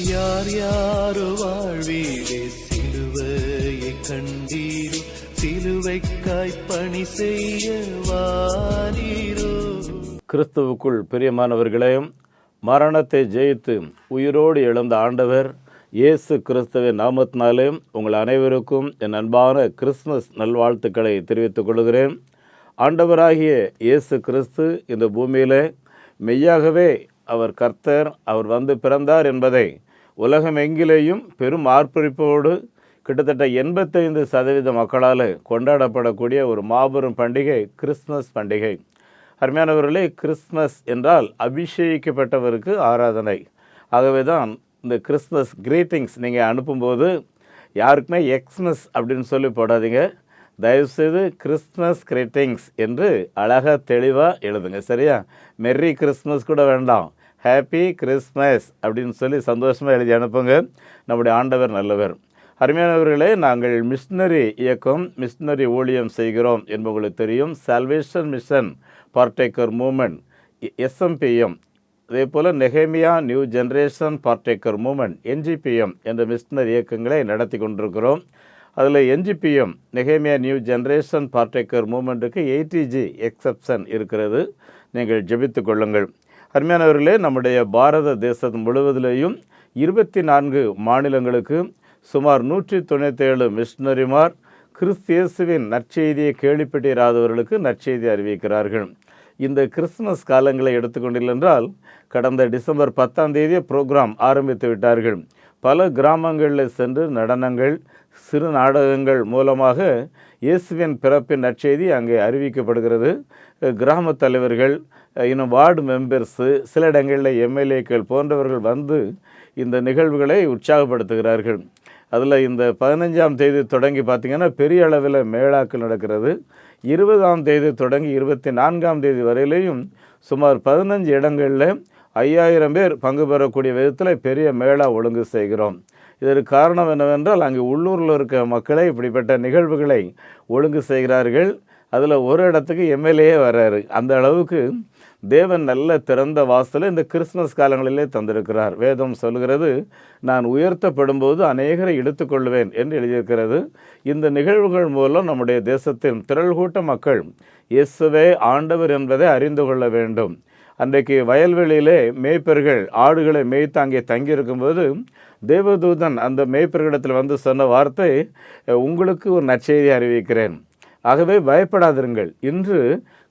யார் யாரோ வாழ்வீரே சிலுவையை கண்டீரோ, சிலுவைக்காய் பணி செய்ய வாரீரோ. கிறிஸ்துவுக்குள் பிரியமானவர்களே, மரணத்தை ஜெயித்து உயிரோடு எழுந்த ஆண்டவர் இயேசு கிறிஸ்துவின் நாமத்தினாலே உங்கள் அனைவருக்கும் என் அன்பான கிறிஸ்துமஸ் நல்வாழ்த்துக்களை தெரிவித்துக் கொள்கிறேன். ஆண்டவராகிய இயேசு கிறிஸ்து இந்த பூமியிலே மெய்யாகவே அவர் கர்த்தர், அவர் வந்து பிறந்தார் என்பதை உலகமெங்கிலேயும் பெரும் ஆர்ப்பரிப்போடு கிட்டத்தட்ட 85% மக்களால் கொண்டாடப்படக்கூடிய ஒரு மாபெரும் பண்டிகை கிறிஸ்துமஸ் பண்டிகை. அருமையானவர்களே, கிறிஸ்துமஸ் என்றால் அபிஷேகிக்கப்பட்டவருக்கு ஆராதனை. ஆகவே தான் இந்த கிறிஸ்துமஸ் கிரீட்டிங்ஸ் நீங்கள் அனுப்பும்போது யாருக்குமே எக்ஸ்மஸ் அப்படின்னு சொல்லி போடாதீங்க. தயவுசெய்து கிறிஸ்துமஸ் கிரீட்டிங்ஸ் என்று அழகாக தெளிவாக எழுதுங்க, சரியா? மெர்ரி கிறிஸ்மஸ் கூட வேண்டாம், ஹாப்பி கிறிஸ்மஸ் அப்படின்னு சொல்லி சந்தோஷமாக எழுதி அனுப்புங்க. நம்முடைய ஆண்டவர் நல்லவர். அருமையானவர்களே, நாங்கள் மிஷினரி இயக்கம், மிஷினரி ஊழியம் செய்கிறோம் என்பது உங்களுக்கு தெரியும். Salvation mission partaker movement SMPM, அதே போல் நெகேமியா new generation partaker movement NGPM என்ற மிஷினரி இயக்கங்களை நடத்தி கொண்டிருக்கிறோம். அதில் NGPM நெகேமியா நியூ ஜென்ரேஷன் பார்ட்டேக்கர் மூமெண்ட்டுக்கு 80G எக்ஸப்ஷன் இருக்கிறது. நீங்கள் ஜெபித்து கொள்ளுங்கள். அருமையானவர்களே, நம்முடைய பாரத தேசம் முழுவதிலேயும் 24 மாநிலங்களுக்கு சுமார் 197 மிஷினரிமார் கிறிஸ்தியேசுவின் நற்செய்தியை கேள்விப்பட்டிராதவர்களுக்கு நற்செய்தி அறிவிக்கிறார்கள். இந்த கிறிஸ்துமஸ் காலங்களை எடுத்துக்கொண்டில் என்றால், கடந்த டிசம்பர் 10 ப்ரோக்ராம் ஆரம்பித்து விட்டார்கள். பல கிராமங்களில் சென்று நடனங்கள், சிறு நாடகங்கள் மூலமாக இயேசுவின் பிறப்பின் நற்செய்தி அங்கே அறிவிக்கப்படுகிறது. கிராம தலைவர்கள், இன்னும் வார்டு மெம்பர்ஸு, சில இடங்களில் MLAக்கள் போன்றவர்கள் வந்து இந்த நிகழ்வுகளை உற்சாகப்படுத்துகிறார்கள். அதில் இந்த 15ஆம் தேதி தொடங்கி பார்த்திங்கன்னா பெரிய அளவில் மேளாக்கள் நடக்கிறது. 20ஆம் தேதி தொடங்கி 24ஆம் தேதி வரையிலையும் சுமார் 15 இடங்களில் 5000 பேர் பங்கு பெறக்கூடிய விதத்தில் பெரிய மேளா ஒழுங்கு செய்கிறோம். இதற்கு காரணம் என்னவென்றால், அங்கே உள்ளூரில் இருக்க மக்களை இப்படிப்பட்ட நிகழ்வுகளை ஒழுங்கு செய்கிறார்கள். அதில் ஒரு இடத்துக்கு MLA வர்றாரு. அந்த அளவுக்கு தேவன் நல்ல திறந்த வாசலை இந்த கிறிஸ்துமஸ் காலங்களிலே தந்திருக்கிறார். வேதம் சொல்கிறது, நான் உயர்த்தப்படும் போது அநேகரை எடுத்துக்கொள்வேன் என்று எழுதியிருக்கிறது. இந்த நிகழ்வுகள் மூலம் நம்முடைய தேசத்தின் திரள்கூட்ட மக்கள் இயேசுவே ஆண்டவர் என்பதை அறிந்து கொள்ள வேண்டும். அன்றைக்கு வயல்வெளியிலே மேய்ப்பர்கள் ஆடுகளை மேய்த்து அங்கே தங்கியிருக்கும்போது தேவதூதன் அந்த மேய்ப்பர்களிடத்தில் வந்து சொன்ன வார்த்தை, உங்களுக்கு ஒரு நற்செய்தி அறிவிக்கிறேன், ஆகவே பயப்படாதிருங்கள். இன்று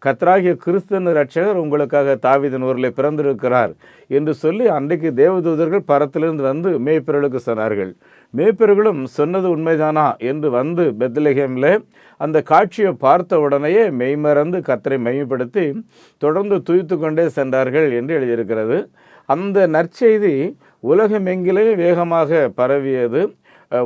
கர்த்தராகிய கிறிஸ்து ரட்சகர் உங்களுக்காக தாவீதின் ஊரில் பிறந்திருக்கிறார் என்று சொல்லி அன்றைக்கு தேவதூதர்கள் பரத்திலிருந்து வந்து மேய்ப்பர்களுக்கு சொன்னார்கள். மேய்ப்பர்களும் சொன்னது உண்மைதானா என்று வந்து பெத்லெகேமில் அந்த காட்சியை பார்த்த உடனேயே மெய்மறந்து கர்த்தரை மையப்படுத்தி தொடர்ந்து துதித்து கொண்டே சென்றார்கள் என்று எழுதியிருக்கிறது. அந்த நற்செய்தி உலகமெங்கிலே வேகமாக பரவியது.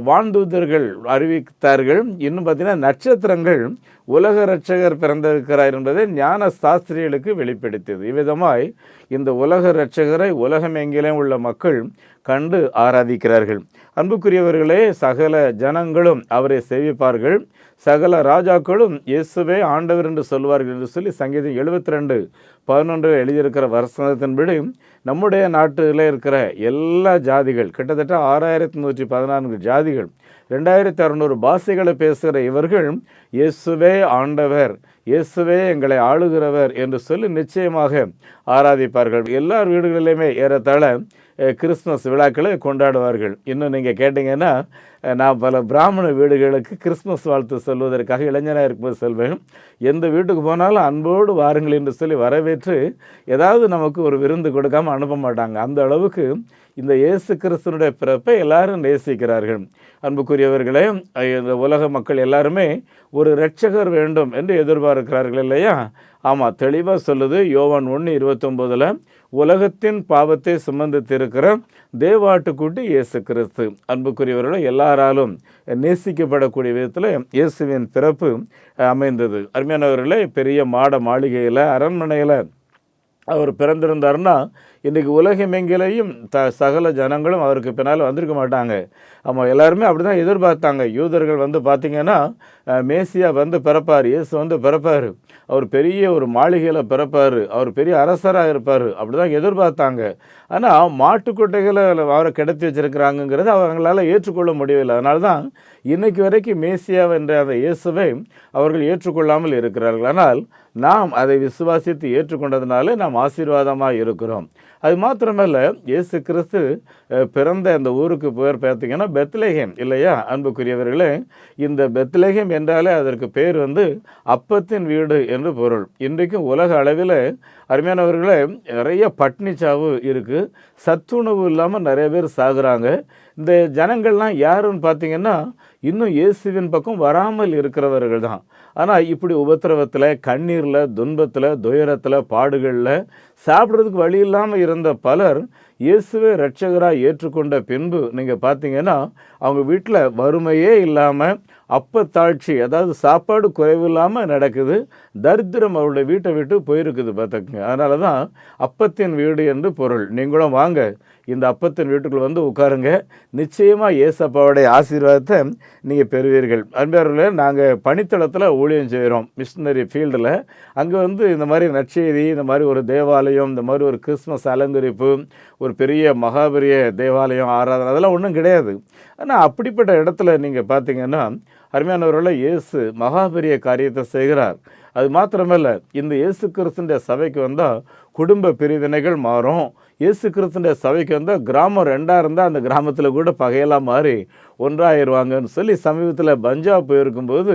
வான்தூதர்கள் அறிவித்தார்கள். இன்னும் பார்த்தீங்கன்னா நட்சத்திரங்கள் உலக இரட்சகர் பிறந்திருக்கிறார் என்பதை ஞான சாஸ்திரிகளுக்கு வெளிப்படுத்தியது. இவ்விதமாய் இந்த உலக இரட்சகரை உலகமெங்கிலும் உள்ள மக்கள் கண்டு ஆராதிக்கிறார்கள். அன்புக்குரியவர்களே, சகல ஜனங்களும் அவரை சேவிப்பார்கள், சகல ராஜாக்களும் இயேசுவே ஆண்டவர் என்று சொல்வார்கள் என்று சொல்லி சங்கீதம் 72:11 எழுதியிருக்கிற வசனத்தின்படி நம்முடைய நாட்டில் இருக்கிற எல்லா ஜாதிகள், கிட்டத்தட்ட 6114 ஜாதிகள், 2600 பாஷைகளை பேசுகிற இவர்கள் இயேசுவே ஆண்டவர், இயேசுவே எங்களை ஆளுகிறவர் என்று சொல்லி நிச்சயமாக ஆராதிப்பார்கள். எல்லார் வீடுகளிலுமே ஏறத்தாழ கிறிஸ்துமஸ் விழாக்களை கொண்டாடுவார்கள். இன்னும் நீங்கள் கேட்டிங்கன்னா, நான் பல பிராமண வீடுகளுக்கு கிறிஸ்துமஸ் வாழ்த்து சொல்வதற்காக இளைஞனாக இருக்கும்போது செல்வேன். எந்த வீட்டுக்கு போனாலும் அன்போடு வாருங்கள் என்று சொல்லி வரவேற்று ஏதாவது நமக்கு ஒரு விருந்து கொடுக்காமல் அனுப்ப மாட்டாங்க. அந்த அளவுக்கு இந்த இயேசு கிறிஸ்துனுடைய பிறப்பை எல்லாரும் நேசிக்கிறார்கள். அன்புக்குரியவர்களே, இந்த உலக மக்கள் எல்லாருமே ஒரு இரட்சகர் வேண்டும் என்று எதிர்பார்க்கிறார்கள் இல்லையா? ஆமாம், தெளிவாக சொல்லுது யோவான் 1:29, உலகத்தின் பாவத்தை சுமந்து திருக்கிற தேவாட்டுக்குட்டி இயேசு கிறிஸ்து. அன்புக்குரியவர்களை எல்லாராலும் நேசிக்கப்படக்கூடிய விதத்தில் இயேசுவின் பிறப்பு அமைந்தது. அருமையானவர்களே, பெரிய மாட மாளிகையில், அரண்மனையில் அவர் பிறந்திருந்தார்னா இன்றைக்கி உலகமெங்கிலேயும் சகல ஜனங்களும் அவருக்கு பின்னால் வந்திருக்க மாட்டாங்க. ஆமாம், எல்லாருமே அப்படி தான் எதிர்பார்த்தாங்க. யூதர்கள் வந்து பார்த்திங்கன்னா மேசியா வந்து பிறப்பார், இயேசு வந்து பிறப்பார், அவர் பெரிய ஒரு மாளிகையில் பிறப்பார், அவர் பெரிய அரசராக இருப்பார், அப்படி தான் எதிர்பார்த்தாங்க. ஆனால் மாட்டுக்கொட்டைகளை அவரை கிடத்தி வச்சுருக்கிறாங்கங்கிறது அவங்களால ஏற்றுக்கொள்ள முடியவில்லை. அதனால தான் இன்னைக்கு வரைக்கும் மேசியா என்ற அந்த இயேசுவை அவர்கள் ஏற்றுக்கொள்ளாமல் இருக்கிறார்கள். ஆனால் நாம் அதை விசுவாசித்து ஏற்றுக்கொண்டதுனால நாம் ஆசீர்வாதமாக இருக்கிறோம். அது மாத்திரமல்ல, இயேசு கிறிஸ்து பிறந்த அந்த ஊருக்கு பேர் பார்த்தீங்கன்னா பெத்லெகேம் இல்லையா அன்புக்குரியவர்களே? இந்த பெத்லெகேம் என்றாலே அதற்கு பேர் வந்து அப்பத்தின் வீடு என்று பொருள். இன்றைக்கும் உலக அளவில் அருமையானவர்களே நிறைய பட்னி சாவு இருக்குது, சத்துணவு இல்லாமல் நிறைய பேர் சாகுறாங்க. இந்த ஜனங்கள்லாம் யாருன்னு பார்த்தீங்கன்னா இன்னும் இயேசுவின் பக்கம் வராமல் இருக்கிறவர்கள் தான். ஆனால் இப்படி உபத்திரவத்தில், கண்ணீரில், துன்பத்தில், துயரத்தில், பாடுகளில் சாப்பிட்றதுக்கு வழி இல்லாமல் இருந்த பலர் இயேசுவே இரட்சகராக ஏற்றுக்கொண்ட பின்பு நீங்கள் பார்த்தீங்கன்னா அவங்க வீட்டில் வறுமையே இல்லாமல் அப்பத்தாட்சி, அதாவது சாப்பாடு குறைவு இல்லாமல் நடக்குது. தரித்திரம் அவருடைய வீட்டை விட்டு போயிருக்குது பார்த்துக்குங்க. அதனால தான் அப்பத்தின் வீடு என்று பொருள். நீங்களும் வாங்க, இந்த அப்பத்தின் வீட்டுக்குள்ள வந்து உட்காருங்க. நிச்சயமாக ஏசப்பாவுடைய ஆசீர்வாதத்தை நீங்கள் பெறுவீர்கள். அன்பர்களே, நாங்கள் பணித்தளத்தில் ஊழியம் செய்கிறோம், மிஷினரி ஃபீல்டில். அங்கே வந்து இந்த மாதிரி நற்செய்தி, இந்த மாதிரி ஒரு தேவாலயம், இந்த மாதிரி ஒரு கிறிஸ்மஸ் அலங்கரிப்பு, ஒரு பெரிய மகாபெரிய தேவாலயம், ஆராதனை, அதெல்லாம் ஒன்றும் கிடையாது. ஆனால் அப்படிப்பட்ட இடத்துல நீங்கள் பார்த்தீங்கன்னா அருமையானவர்களே, இயேசு மகாபெரிய காரியத்தை செய்கிறார். அது மாத்திரமல்ல, இந்த இயேசு கிறிஸ்துடைய சபைக்கு வந்தால் குடும்ப பிரிவினைகள் மாறும். இயேசு கிறிஸ்துடைய சபைக்கு வந்தால் கிராமம் ரெண்டாக இருந்தால் அந்த கிராமத்தில் கூட பகையெல்லாம் மாறி ஒன்றாயிருவாங்கன்னு சொல்லி சமீபத்தில் பஞ்சாப் போயிருக்கும்போது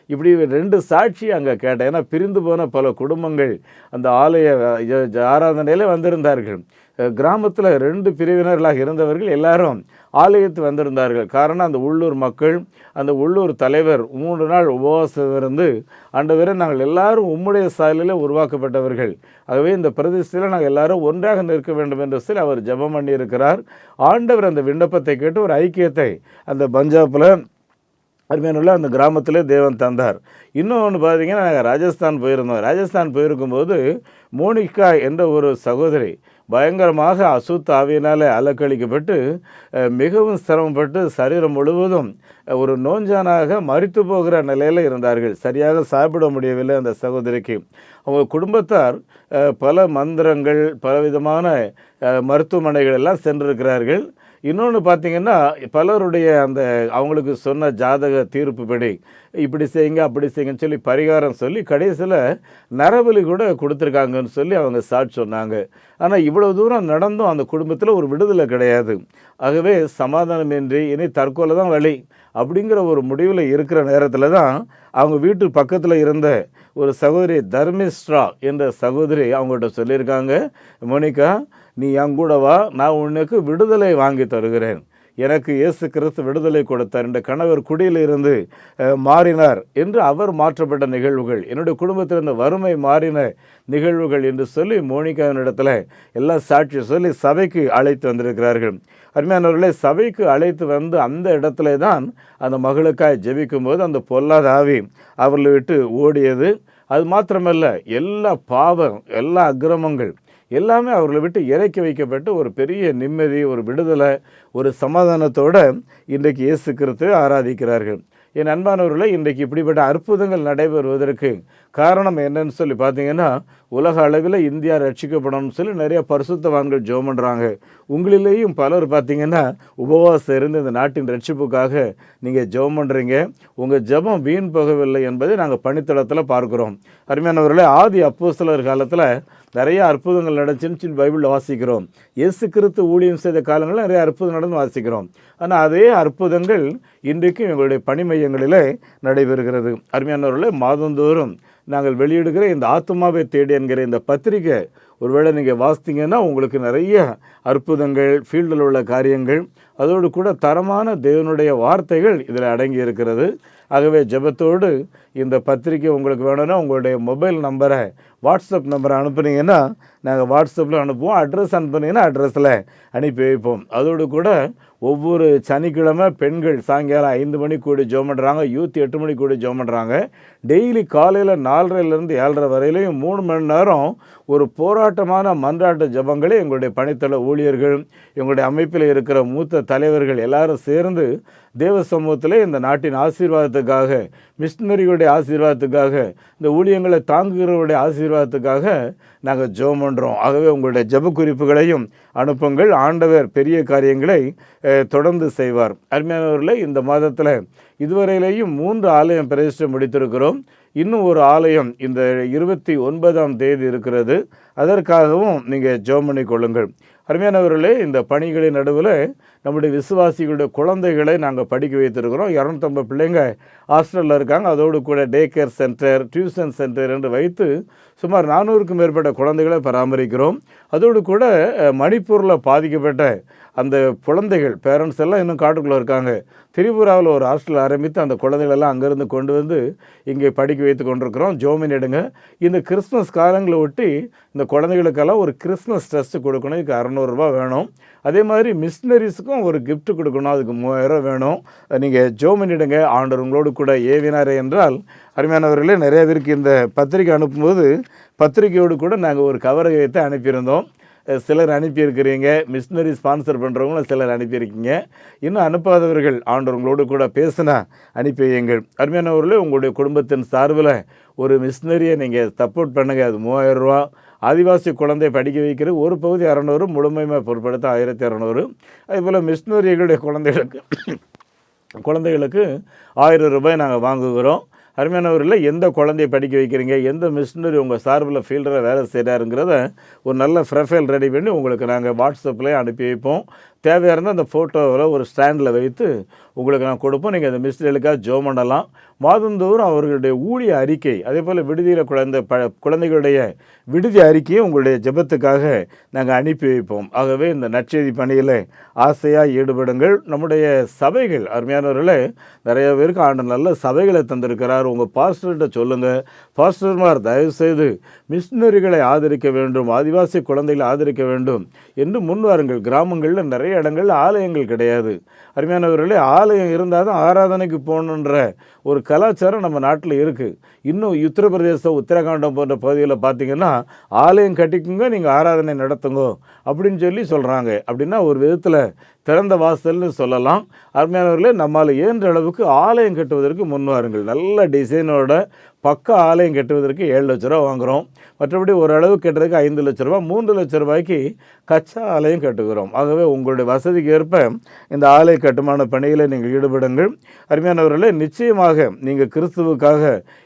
இப்படி 2 சாட்சி அங்கே கேட்டேன். ஏன்னா பிரிந்து போன பல குடும்பங்கள் அந்த ஆலய ஆராதனையிலே வந்திருந்தார்கள். கிராமத்தில் 2 பிரிவினர்களாக இருந்தவர்கள் எல்லாரும் ஆலயத்து வந்திருந்தார்கள். காரணம், அந்த உள்ளூர் மக்கள், அந்த உள்ளூர் தலைவர் 3 நாள் உபவாசம் இருந்து, ஆண்டவரே நாங்கள் எல்லாரும் உம்முடைய சாயலில் உருவாக்கப்பட்டவர்கள், ஆகவே இந்த பிரதிஷ்டையில் நாங்கள் எல்லாரும் ஒன்றாக நிற்க வேண்டும் என்று சொல்லி அவர் ஜெபம் பண்ணி இருக்கிறார். ஆண்டவர் அந்த விண்ணப்பத்தை கேட்டு ஒரு ஐக்கியத்தை அந்த பஞ்சாபில் அருமையானுள்ள அந்த கிராமத்திலே தேவன் தந்தார். இன்னொன்று பார்த்தீங்கன்னா, நாங்கள் ராஜஸ்தான் போயிருந்தோம். ராஜஸ்தான் போயிருக்கும்போது மோனிகா என்ற ஒரு சகோதரி பயங்கரமாக அசுத்த ஆவியினால் அலக்களிக்கப்பட்டு மிகவும் சிரமப்பட்டு சரீரம் முழுவதும் ஒரு நோஞ்சானாக மரித்து போகிற நிலையில் இருந்தார்கள். சரியாக சாப்பிட முடியவில்லை அந்த சகோதரிக்கு. அவங்க குடும்பத்தார் பல மந்திரங்கள், பலவிதமான மருத்துவமனைகள் எல்லாம் சென்றிருக்கிறார்கள். இன்னொன்று பார்த்திங்கன்னா, பலருடைய அந்த அவங்களுக்கு சொன்ன ஜாதக தீர்ப்புப்படி இப்படி செய்யுங்க அப்படி செய்யுங்கன்னு சொல்லி பரிகாரம் சொல்லி கடைசியில் நரபலி கூட கொடுத்துருக்காங்கன்னு சொல்லி அவங்க சாட்சி சொன்னாங்க. ஆனால் இவ்வளோ தூரம் நடந்தும் அந்த குடும்பத்தில் ஒரு விடுதலை கிடையாது. ஆகவே சமாதானமின்றி இனி தற்கொலை தான் வழி அப்படிங்கிற ஒரு முடிவில் இருக்கிற நேரத்தில் தான் அவங்க வீட்டு பக்கத்தில் இருந்த ஒரு சகோதரி தர்மிஸ்ட்ரா என்ற சகோதரி அவங்கள்ட்ட சொல்லியிருக்காங்க, மோனிகா நீ என் கூட வா, நான் உனக்கு விடுதலை வாங்கி தருகிறேன். எனக்கு இயேசு கிறிஸ்து விடுதலை கொடுத்தார், என்ற கணவர் குடியில் இருந்து மாறினார் என்று அவர் மாற்றப்பட்ட நிகழ்வுகள், என்னுடைய குடும்பத்தில் இருந்த வறுமை மாறின நிகழ்வுகள் என்று சொல்லி மோனிகாவினிடத்தில் எல்லாம் சாட்சி சொல்லி சபைக்கு அழைத்து வந்திருக்கிறார்கள். அருமையானவர்களே, சபைக்கு அழைத்து வந்து அந்த இடத்துல தான் அந்த மகளுக்காய் ஜெபிக்கும் போது அந்த பொல்லாத ஆவி அவர்களை விட்டு ஓடியது. அது மாத்திரமல்ல, எல்லா பாவம், எல்லா அக்கிரமங்கள் எல்லாமே அவர்களை விட்டு இறக்கி வைக்கப்பட்டு ஒரு பெரிய நிம்மதி, ஒரு விடுதலை, ஒரு சமாதானத்தோடு இன்றைக்கு இயேசு கிறிஸ்துவை ஆராதிக்கிறார்கள். என் அன்பானவர்களே, இன்றைக்கு இப்படிப்பட்ட அற்புதங்கள் நடைபெறுவதற்கு காரணம் என்னன்னு சொல்லி பார்த்தீங்கன்னா, உலக அளவில் இந்தியா ரட்சிக்கப்படணும்னு சொல்லி நிறைய பரிசுத்தவான்கள் ஜெபம் பண்ணுறாங்க. உங்களிலேயும் பலர் பார்த்தீங்கன்னா உபவாசம் இருந்து இந்த நாட்டின் ரட்சிப்புக்காக நீங்கள் ஜெபம் பண்ணுறீங்க. உங்கள் ஜெபம் வீண் போகவில்லை என்பதை நாங்கள் பணித்தளத்தில் பார்க்குறோம். அருமையானவர்களே, ஆதி அப்போஸ்தலர் காலத்தில் நிறைய அற்புதங்கள் நடந்துச்சுன்னு சொல்லி பைபிளில் வாசிக்கிறோம். இயேசு கிறிஸ்து ஊழியம் செய்த காலங்களில் நிறைய அற்புதம் நடந்து வாசிக்கிறோம். ஆனால் அதே அற்புதங்கள் இன்றைக்கும் எங்களுடைய பணி மையங்களிலே நடைபெறுகிறது. அருமையானவர்களே, மாதந்தோறும் நாங்கள் வெளியிடுகிற இந்த ஆத்துமாவை தேடி என்கிற இந்த பத்திரிக்கை ஒருவேளை நீங்கள் வாசித்தீங்கன்னா உங்களுக்கு நிறைய அற்புதங்கள், ஃபீல்டில் உள்ள காரியங்கள், அதோடு கூட தரமான தேவனுடைய வார்த்தைகள் இதில் அடங்கி இருக்கிறது. ஆகவே ஜெபத்தோடு இந்த பத்திரிக்கை உங்களுக்கு வேணும்னா உங்களுடைய மொபைல் நம்பரை, வாட்ஸ்அப் நம்பரை அனுப்புனீங்கன்னா நாங்கள் வாட்ஸ்அப்பில் அனுப்புவோம். அட்ரஸ் அனுப்புனீங்கன்னா அட்ரஸில் அனுப்பி வைப்போம். அதோடு கூட ஒவ்வொரு சனிக்கிழமை பெண்கள் சாயங்காலம் 5 மணிக்கு கூடி ஜெபம் பண்ணுறாங்க, யூத் 8 மணிக்கு கூடி ஜெபம் பண்ணுறாங்க. டெய்லி காலையில் 4:30லேருந்து 7:30 வரையிலையும் 3 மணி நேரம் ஒரு போராட்டமான மன்றாட்ட ஜெபங்களை எங்களுடைய பணித்தள ஊழியர்கள், எங்களுடைய அமைப்பில் இருக்கிற மூத்த தலைவர்கள் எல்லாரும் சேர்ந்து தேவ சமூகத்தில் இந்த நாட்டின் ஆசீர்வாதத்துக்காக, மிஷினரிகளுடைய ஆசீர்வாதத்துக்காக, இந்த ஊழியங்களை தாங்குகிறவருடைய ஆசீர்வாதத்துக்காக நாங்கள் ஜெபம் பண்ணுறோம். ஆகவே உங்களுடைய ஜெப குறிப்புகளையும் அனுப்புங்கள். ஆண்டவர் பெரிய காரியங்களை தொடர்ந்து செய்வார். அருமையானவர்களே, இந்த மாதத்தில் இதுவரையிலேயும் 3 ஆலயம் பிரதிஷ்டை முடித்திருக்கிறோம். இன்னும் ஒரு ஆலயம் இந்த 29ஆம் தேதி இருக்கிறது. அதற்காகவும் நீங்கள் ஜெபம் பண்ணி கொள்ளுங்கள். அருமையானவர்களே, இந்த பணிகளின் நடுவில் நம்முடைய விசுவாசிகளுடைய குழந்தைகளை நாங்கள் படிக்க வைத்திருக்கிறோம். 250 பிள்ளைங்க ஹாஸ்டலில் இருக்காங்க. அதோடு கூட day care centre, tuition centre என்று வைத்து சுமார் 400க்கும் மேற்பட்ட குழந்தைகளை பராமரிக்கிறோம். அதோடு கூட மணிப்பூரில் பாதிக்கப்பட்ட அந்த குழந்தைகள் பேரண்ட்ஸ் எல்லாம் இன்னும் காட்டுக்குள்ளே இருக்காங்க. திரிபுராவில் ஒரு ஹாஸ்டல் ஆரம்பித்து அந்த குழந்தைகளெல்லாம் அங்கேருந்து கொண்டு வந்து இங்கே படிக்க வைத்து கொண்டிருக்கிறோம். ஜோமின் எடுங்க. இந்த கிறிஸ்மஸ் காலங்களை ஒட்டி இந்த குழந்தைகளுக்கெல்லாம் ஒரு கிறிஸ்மஸ் ட்ரெஸ்ட்டு கொடுக்கணும். இதுக்கு 600 ரூபா வேணும். அதே மாதிரி மிஷினரிஸுக்கும் ஒரு கிஃப்ட் கொடுக்கணும். அதுக்கு 3000 வேணும். நீங்கள் ஜோமின் எடுங்க. ஆண்டவர் உங்களோடு கூட ஏவினாரே என்றால், அருமையானவர்களே, நிறைய பேருக்கு இந்த பத்திரிக்கை அனுப்பும்போது பத்திரிக்கையோடு கூட நாங்கள் ஒரு கவரகத்தை அனுப்பியிருந்தோம். சிலர் அனுப்பியிருக்கிறீங்க. மிஷினரி ஸ்பான்சர் பண்ணுறவங்களும் சிலர் அனுப்பியிருக்கீங்க. இன்னும் அனுப்பாதவர்கள் ஆண்டவர் உங்களோடு கூட பேசினா அனுப்பி வையுங்கள். அருமையானவர்களே, உங்களுடைய குடும்பத்தின் சார்பில் ஒரு மிஷினரியை நீங்கள் சப்போர்ட் பண்ணுங்கள். அது 3000 ரூபா. ஆதிவாசி குழந்தை படிக்க வைக்கிற ஒரு பகுதி 600, முழுமையாக பொருட்படுத்த 1200. அதேபோல் மிஷினரிகளுடைய குழந்தைகளுக்கு 1000 ரூபாய் நாங்கள் வாங்குகிறோம். அருமையானவர்களில் எந்த குழந்தையை படிக்க வைக்கிறீங்க, எந்த மிஷினரி உங்கள் சார்பில் ஃபீல்டில் வேலை செய்கிறாருங்கிறத ஒரு நல்ல ப்ரொஃபைல் ரெடி பண்ணி உங்களுக்கு நாங்கள் வாட்ஸ்அப்பில் அனுப்பி வைப்போம். தேவையாக இருந்தால் அந்த ஃபோட்டோவில் ஒரு ஸ்டாண்டில் வைத்து உங்களுக்கு நான் கொடுப்போம். நீங்கள் அந்த மிஷினரிகளுக்காக ஜெபம் பண்ணலாம். மாதந்தோறும் அவர்களுடைய ஊழிய அறிக்கை, அதே போல் விடுதியில் குழந்தைகளுடைய விடுதி அறிக்கையை உங்களுடைய ஜெபத்துக்காக நாங்கள் அனுப்பி வைப்போம். ஆகவே இந்த நற்செய்தி பணியில் ஆசையாக ஈடுபடுங்கள். நம்முடைய சபைகள், அருமையானவர்களே, நிறைய பேருக்கு ஆண்டு நல்ல சபைகளை தந்திருக்கிறார். உங்கள் பாஸ்டர்கிட்ட சொல்லுங்கள், பாஸ்டர்மார் தயவுசெய்து மிஷினரிகளை ஆதரிக்க வேண்டும், ஆதிவாசி குழந்தைகளை ஆதரிக்க வேண்டும் என்று முன்வாருங்கள். கிராமங்களில் நிறைய இடங்களில் ஆலயங்கள் கிடையாது. அருமையானவர்களே, ஆலயம் இருந்தால் தான் ஆராதனைக்கு போகணுன்ற ஒரு கலாச்சாரம் நம்ம நாட்டில் இருக்குது. இன்னும் உத்தரப்பிரதேசம், உத்தரகாண்டம் போன்ற பகுதிகளில் பார்த்தீங்கன்னா ஆலயம் கட்டிக்குங்க, நீங்கள் ஆராதனை நடத்துங்க அப்படின்னு சொல்கிறாங்க. அப்படின்னா ஒரு விதத்தில் திறந்த வாசல்னு சொல்லலாம். அருமையானவர்களே, நம்மால் இயன்ற அளவுக்கு ஆலயம் கட்டுவதற்கு முன்வாருங்கள். நல்ல டிசைனோட பக்கா ஆலயம் கட்டுவதற்கு 7 லட்ச ரூபா வாங்குகிறோம். மற்றபடி ஓரளவு கட்டுறதுக்கு 5 லட்ச ரூபா, 3 லட்ச ரூபாய்க்கு கச்சா ஆலயம் கட்டுகிறோம். ஆகவே உங்களுடைய வசதிக்கு ஏற்ப இந்த ஆலய கட்டுமான பணியில் நீங்கள் ஈடுபடுங்கள். அருமையானவர்களே, நிச்சயமாக நீங்கள் கிறிஸ்துவுக்காக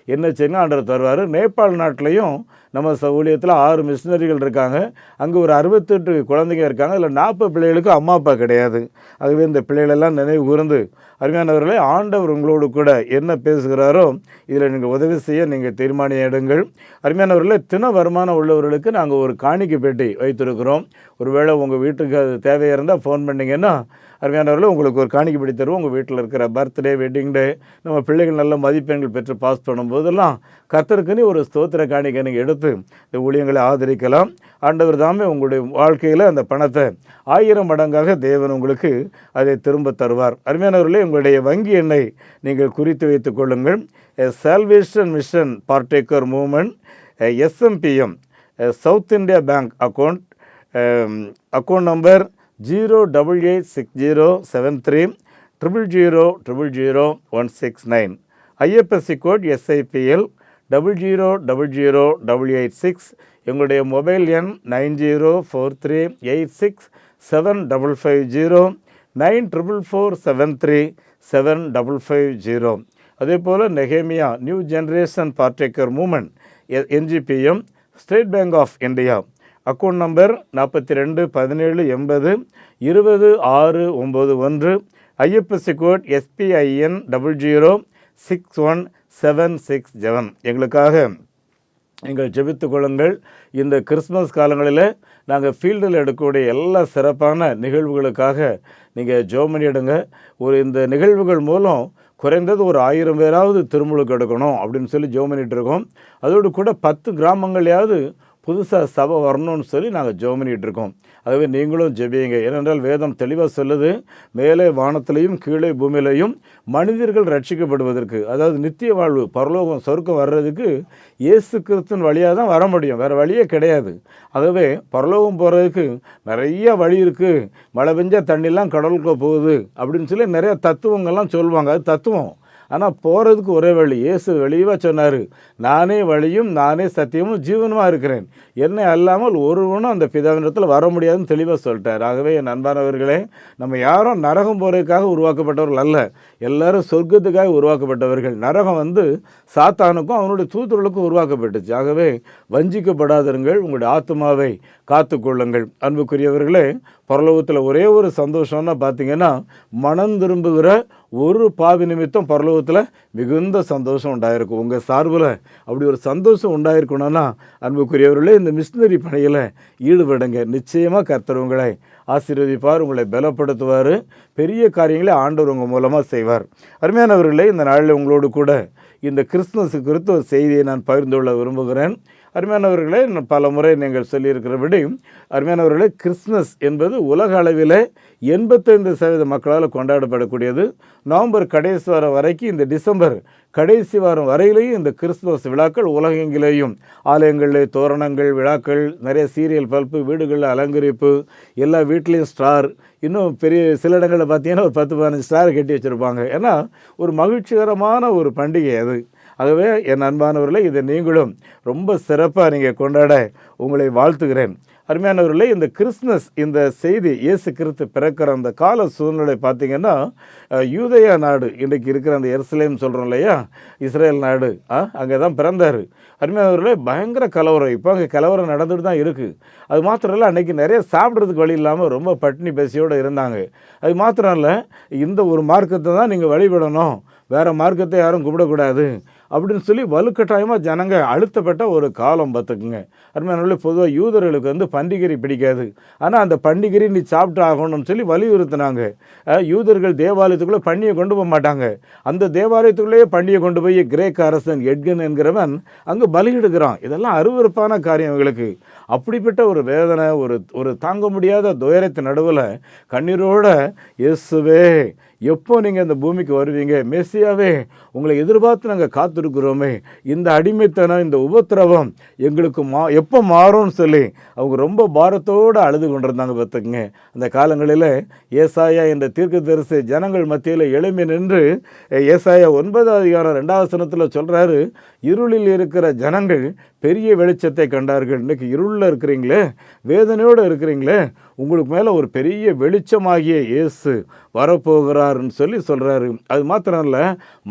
என்ன செய்யுங்க, ஆண்டவர் தருவார். நேபாள் நாட்டிலையும் நம்ம ஊழியத்தில் 6 மிஷினரிகள் இருக்காங்க. அங்கே ஒரு 68 குழந்தைங்க இருக்காங்க. அதில் 40 பிள்ளைகளுக்கு அம்மா அப்பா கிடையாது. ஆகவே இந்த பிள்ளைகளெல்லாம் நினைவு கூர்ந்து, அருமையானவர்களே, ஆண்டவர் உங்களோடு கூட என்ன பேசுகிறாரோ இதில் நீங்கள் உதவி செய்ய நீங்கள் தீர்மானம் எடுங்கள். அருமையானவர்களே, தின வருமானம் உள்ளவர்களுக்கு நாங்கள் ஒரு காணிக்கை பெட்டி வைத்திருக்கிறோம். ஒருவேளை உங்கள் வீட்டுக்கு அது தேவையாக இருந்தால் ஃபோன் பண்ணிங்கன்னா அருமையானவர்களே, உங்களுக்கு ஒரு காணிக்கை பெட்டி தருவோம். உங்கள் வீட்டில் இருக்கிற பர்த்டே, வெட்டிங் டே, நம்ம பிள்ளைகள் நல்ல மதிப்பெண்கள் பெற்று பாஸ் பண்ணும்போதெல்லாம் கர்த்தருக்குன்னு ஒரு ஸ்தோத்திர காணிக்கை நீங்கள் எடுத்து இந்த ஊழியங்களை ஆதரிக்கலாம். ஆண்டவர் தாமே உங்களுடைய வாழ்க்கையில் அந்த பணத்தை 1000 மடங்காக தேவன் உங்களுக்கு அதை திரும்ப தருவார். அருமையானவர்களே, உங்களுடைய வங்கி எண்ணை நீங்கள் குறித்து வைத்துக் கொள்ளுங்கள். Salvation mission partaker movement, SMPM, south India bank account, account number 088607300000169, IFSC code SIPL 000086. எங்களுடைய மொபைல் எண் 9043867550, 9447375550. அதே போல் நெகேமியா new generation partaker movement NGPM, state bank of India, account number 42 12 20 20 691, IFSC code SPIN 0061767. எங்களுக்காக நீங்கள் ஜெபித்து கொள்ளுங்கள். இந்த கிறிஸ்மஸ் காலங்களில் நாங்கள் ஃபீல்டில் எடுக்கக்கூடிய எல்லா சிறப்பான நிகழ்வுகளுக்காக நீங்கள் ஜெபம் பண்ணிடுங்க. இந்த நிகழ்வுகள் மூலம் குறைந்தது ஒரு 1000 பேராவது திருமுழுக்கு எடுக்கணும் அப்படின்னு சொல்லி ஜெபம் பண்ணிட்டு இருக்கோம். அதோடு கூட 10 கிராமங்களையாவது புதுசாக சபை வரணும்னு சொல்லி நாங்கள் ஜெபம் பண்ணிகிட்டு இருக்கோம். ஆகவே நீங்களும் ஜெபியுங்க. ஏனென்றால் வேதம் தெளிவாக சொல்லுது, மேலே வானத்திலையும் கீழே பூமியிலையும் மனிதர்கள் ரட்சிக்கப்படுவதற்கு, அதாவது நித்திய வாழ்வு பரலோகம் சொர்க்கம் வர்றதுக்கு இயேசு கிறிஸ்துவின் வழியாக தான் வர முடியும், வேறு வழியே கிடையாது. ஆகவே பரலோகம் போகிறதுக்கு நிறைய வழி இருக்குது. மழை பெஞ்சா தண்ணிலாம் கடலுக்குள்ளே போகுது அப்படின்னு சொல்லி நிறைய தத்துவங்கள்லாம் சொல்லுவாங்க. அது தத்துவம். ஆனால் போகிறதுக்கு ஒரே வழி. இயேசு வெளியவா சொன்னார், நானே வழியும் நானே சத்தியமும் ஜீவனுமாக இருக்கிறேன், என்னை அல்லாமல் ஒருவனும் அந்த பிதாவினிடத்தில் வர முடியாதுன்னு தெளிவாக சொல்லிட்டார். ஆகவே என் அன்பானவர்களே, நம்ம யாரும் நரகம் போகிறதுக்காக உருவாக்கப்பட்டவர்கள் அல்ல, எல்லாரும் சொர்க்கத்துக்காக உருவாக்கப்பட்டவர்கள். நரகம் சாத்தானுக்கும் அவனுடைய தூதர்களுக்கும் உருவாக்கப்பட்டுச்சு. ஆகவே வஞ்சிக்கப்படாதீர்கள், உங்களுடைய ஆத்மாவை காத்து கொள்ளுங்கள். அன்புக்குரியவர்களே, பரலோகத்தில் ஒரே ஒரு சந்தோஷம்னா பார்த்தீங்கன்னா, மனம் திரும்புகிற ஒரு பாவி நிமித்தம் பரலோகத்தில் மிகுந்த சந்தோஷம் உண்டாயிருக்கும். உங்கள் சார்பில் அப்படி ஒரு சந்தோஷம் உண்டாயிருக்கணும்னா அன்புக்குரியவர்களே, இந்த மிஷினரி பணியில் ஈடுபடுங்க. நிச்சயமாக கர்த்தர் உங்களை ஆசீர்வதிப்பார், உங்களை பலப்படுத்துவார், பெரிய காரியங்களை ஆண்டவர் உங்கள் மூலமாக செய்வார். அருமையானவர்களே, இந்த நாளில் உங்களோடு கூட இந்த கிறிஸ்துமஸ் குறித்து ஒரு செய்தியை நான் பகிர்ந்து கொள்ள விரும்புகிறேன். அருமையானவர்களே, பல முறை நீங்கள் சொல்லியிருக்கிறபடி, அருமையானவர்களே, கிறிஸ்துமஸ் என்பது உலக அளவில் 85% மக்களால் கொண்டாடப்படக்கூடியது. நவம்பர் கடைசி வாரம் வரைக்கும், இந்த டிசம்பர் கடைசி வாரம் வரையிலேயும் இந்த கிறிஸ்துமஸ் விழாக்கள் உலகெங்கிலேயும் ஆலயங்களில் தோரணங்கள், விழாக்கள், நிறைய சீரியல் பல்பு, வீடுகளில் அலங்கரிப்பு, எல்லா வீட்லேயும் ஸ்டார், இன்னும் பெரிய சில இடங்களில் பார்த்தீங்கன்னா ஒரு 10-15 ஸ்டார் கட்டி வச்சுருப்பாங்க. ஏன்னா ஒரு மகிழ்ச்சிகரமான ஒரு பண்டிகை அது. ஆகவே என் அன்பானவர்களே, இதை நீங்களும் ரொம்ப சிறப்பாக நீங்கள் கொண்டாட உங்களை வாழ்த்துகிறேன். அருமையானவர்களே, இந்த கிறிஸ்துமஸ் இந்த செய்தி, இயேசு கிறிஸ்து பிறக்கிற அந்த கால சூழ்நிலை பார்த்திங்கன்னா, யூதேயா நாடு, இன்றைக்கு இருக்கிற அந்த எருசலேம் சொல்கிறோம் இல்லையா, இஸ்ரேல் நாடு, அங்கே தான் பிறந்தார். அருமையானவர்களே, பயங்கர கலவரம். இப்போ அங்கே கலவரம் நடந்துட்டு தான் இருக்குது. அது மாத்திரம் இல்லை, அன்றைக்கி நிறைய சாப்பிட்றதுக்கு வழி இல்லாமல் ரொம்ப பட்டினி பசியோடு இருந்தாங்க. அது மாத்திரம் இல்லை, இந்த ஒரு மார்க்கத்தை தான் நீங்கள் வழிபடணும், வேறு மார்க்கத்தை யாரும் கும்பிடக்கூடாது அப்படின்னு சொல்லி வலுக்கட்டாயமாக ஜனங்க அழுத்தப்பட்ட ஒரு காலம் பார்த்துக்குங்க. அருமையானவர்களே, பொதுவாக யூதர்களுக்கு பண்டிகை பிடிக்காது. ஆனால் அந்த பண்டிகை நீ சாப்பிட்டு ஆகணும்னு சொல்லி வலியுறுத்தினாங்க. யூதர்கள் தேவாலயத்துக்குள்ளே பண்டிகை கொண்டு போக மாட்டாங்க. அந்த தேவாலயத்துக்குள்ளேயே பண்டிகை கொண்டு போய் கிரேக்க அரசன் எட்கன் என்கிறவன் அங்கே பலியிடுகிறான். இதெல்லாம் அருவருப்பான காரியம் இவங்களுக்கு. அப்படிப்பட்ட ஒரு வேதனை, ஒரு தாங்க முடியாத துயரத்தின் நடுவில் கண்ணீரோட, இயேசுவே எப்போ நீங்கள் இந்த பூமிக்கு வருவீங்க, மெசியாவே உங்களை எதிர்பார்த்து நாங்கள் காத்திருக்கிறோமே, இந்த அடிமைத்தனம், இந்த உபத்திரவம் எங்களுக்கு எப்போ மாறும்னு சொல்லி அவங்க ரொம்ப பாரத்தோடு அழுது கொண்டிருந்தாங்க பார்த்துக்குங்க. அந்த காலங்களில் ஏசாயா என்ற தீர்க்கதரிசி ஜனங்கள் மத்தியில் எழும்பி நின்று ஏசாயா 9:2 சொல்கிறாரு, இருளில் இருக்கிற ஜனங்கள் பெரிய வெளிச்சத்தை கண்டார்கள். இன்றைக்கி இருளில் இருக்கிறீங்களே, வேதனையோடு இருக்கிறீங்களே, உங்களுக்கு மேலே ஒரு பெரிய வெளிச்சமாகிய இயேசு வரப்போகிறாருன்னு சொல்லி சொல்கிறாரு. அது மாத்திரம் இல்லை,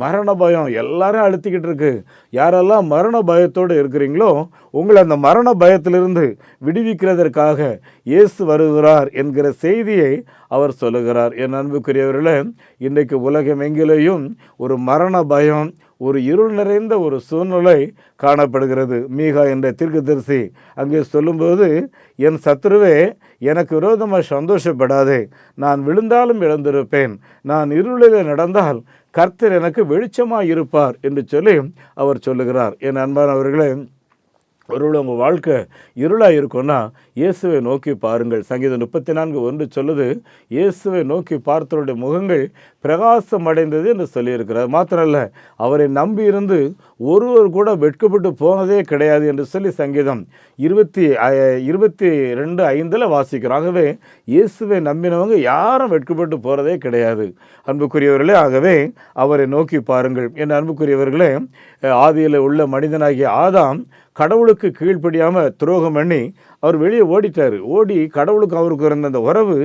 மரண பயம் எல்லாரும் அழுத்திக்கிட்டு இருக்கு. யாரெல்லாம் மரண பயத்தோடு இருக்கிறீங்களோ உங்களை அந்த மரண பயத்திலிருந்து விடுவிக்கிறதற்காக இயேசு வருகிறார் என்கிற செய்தியை அவர் சொல்லுகிறார். என் அன்புக்குரியவர்களே, இன்றைக்கு உலகம் எங்கிலேயும் ஒரு மரண பயம், ஒரு இருள் நிறைந்த ஒரு சூழ்நிலை காணப்படுகிறது. மீகா என்ற தீர்க்கதரிசி அங்கே சொல்லும்போது, என் சத்துருவே எனக்கு விரோதமாக சந்தோஷப்படாதே, நான் விழுந்தாலும் இழந்திருப்பேன், நான் இருளில் நடந்தால் கர்த்தர் எனக்கு வெளிச்சமாக இருப்பார் என்று சொல்லி அவர் சொல்லுகிறார். என் அன்பானவர்களே, ஒருவேளை உங்கள் வாழ்க்கை இருளாக இருக்குன்னா இயேசுவை நோக்கி பாருங்கள். சங்கீதம் 34:1 சொல்லுது, இயேசுவை நோக்கி பார்த்தவருடைய முகங்கள் பிரகாசம் அடைந்தது என்று சொல்லியிருக்கிறார். மாத்திரம் இல்லை, அவரை நம்பி இருந்து ஒருவர் கூட வெட்கப்பட்டு போனதே கிடையாது என்று சொல்லி சங்கீதம் 22:5 வாசிக்கிறோம். ஆகவே இயேசுவை நம்பினவங்க யாரும் வெட்கப்பட்டு போகிறதே கிடையாது. அன்புக்குரியவர்களே, ஆகவே அவரை நோக்கி பாருங்கள். என் அன்புக்குரியவர்களே, ஆதியில் உள்ள மனிதனாகிய ஆதாம் கடவுளுக்கு கீழ்ப்படியாமல் துரோகம் பண்ணி அவர் வெளியே ஓடிட்டார். ஓடி கடவுளுக்கு அவருக்கு இருந்த அந்த உறவு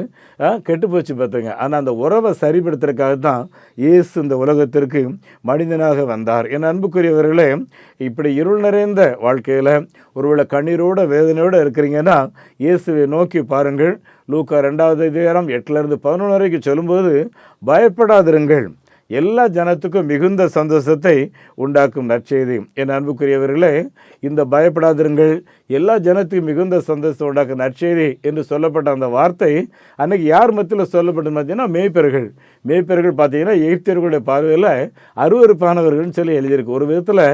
கெட்டு போச்சு பார்த்துங்க. ஆனால் அந்த உறவை சரிப்படுத்துறதுக்காக தான் இயேசு இந்த உலகத்திற்கு மனிதனாக வந்தார். என் அன்புக்குரியவர்களே, இப்படி இருள் நிறைந்த வாழ்க்கையில் ஒருவேளை கண்ணீரோட வேதனையோடு இருக்கிறீங்கன்னா இயேசுவை நோக்கி பாருங்கள். லூக்கா 2:8-11 வரைக்கும் சொல்லும்போது, பயப்படாதிருங்கள், எல்லா ஜனத்துக்கும் மிகுந்த சந்தோஷத்தை உண்டாக்கும் நற்செய்தி. என் அன்புக்குரியவர்களே, இந்த பயப்படாதிருங்கள், எல்லா ஜனத்துக்கும் மிகுந்த சந்தோஷம் உண்டாக்கும் நற்செய்தி என்று சொல்லப்பட்ட அந்த வார்த்தை அன்னைக்கு யார் மத்தியில் சொல்லப்பட்டது பார்த்தீங்கன்னா மேய்ப்பர்கள் பார்த்தீங்கன்னா எகிப்தியர்களுடைய பார்வையில் அருவருப்பானவர்கள்னு சொல்லி எழுதியிருக்கு. ஒரு விதத்தில்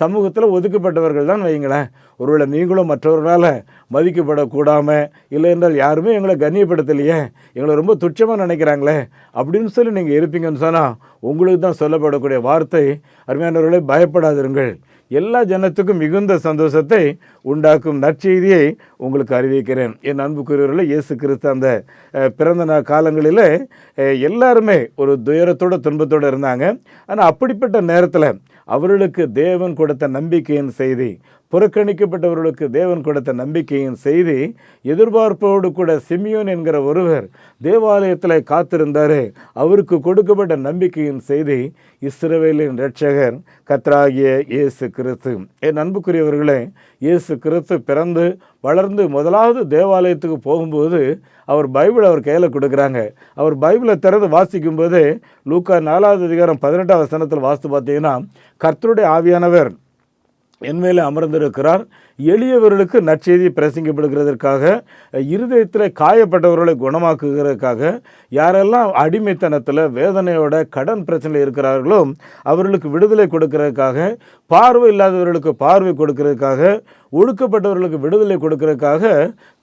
சமூகத்தில் ஒதுக்கப்பட்டவர்கள் தான் வைங்களேன். ஒருவேளை நீங்களும் மற்றவர்களால் மதிக்கப்படக்கூடாமல், இல்லை என்றால் யாருமே எங்களை கண்ணியப்படுத்தலையே, எங்களை ரொம்ப துச்சமாக நினைக்கிறாங்களே அப்படின்னு சொல்லி நீங்கள் இருப்பீங்கன்னு சொன்னால் உங்களுக்கு தான் சொல்லப்படக்கூடிய வார்த்தை, அருமையானவர்களே, பயப்படாதிருங்கள், எல்லா ஜனத்துக்கும் மிகுந்த சந்தோஷத்தை உண்டாக்கும் நற்செய்தியை உங்களுக்கு அறிவிக்கிறேன். என் அன்புக்குரியவர்களே, இயேசு கிறிஸ்து அந்த பிறந்த காலங்களில் எல்லாருமே ஒரு துயரத்தோட துன்பத்தோடு இருந்தாங்க. ஆனால் அப்படிப்பட்ட நேரத்தில் அவர்களுக்கு தேவன் கொடுத்த நம்பிக்கையின் செய்தி, புறக்கணிக்கப்பட்டவர்களுக்கு தேவன் கொடுத்த நம்பிக்கையின் செய்தி, எதிர்பார்ப்போடு கூட சிமியோன் என்கிற ஒருவர் தேவாலயத்தில் காத்திருந்தார், அவருக்கு கொடுக்கப்பட்ட நம்பிக்கையின் செய்தி இஸ்ரவேலின் இரட்சகர் கர்த்தராகிய இயேசு கிறிஸ்து. என் அன்புக்குரியவர்களே, இயேசு கிறிஸ்து பிறந்து வளர்ந்து முதலாவது தேவாலயத்துக்கு போகும்போது அவர் பைபிள் அவர் கையில் கொடுக்குறாங்க. அவர் பைபிளை திறந்து வாசிக்கும்போது லூக்கா 4வது அதிகாரம் 18வது வசனத்தில் வாசித்து பார்த்தீங்கன்னா, கர்த்தருடைய ஆவியானவர் என்மேலே அமர்ந்திருக்கிறார், எளியவர்களுக்கு நற்செய்தி பிரசங்கிக்கப்படுகிறதற்காக, இருதயத்தில் காயப்பட்டவர்களை குணமாக்குகிறதுக்காக, யாரெல்லாம் அடிமைத்தனத்தில் வேதனையோட கடன் பிரச்சனையில் இருக்கிறார்களோ அவர்களுக்கு விடுதலை கொடுக்கறதுக்காக, பார்வை இல்லாதவர்களுக்கு பார்வை கொடுக்கறதுக்காக, ஒடுக்கப்பட்டவர்களுக்கு விடுதலை கொடுக்கறதுக்காக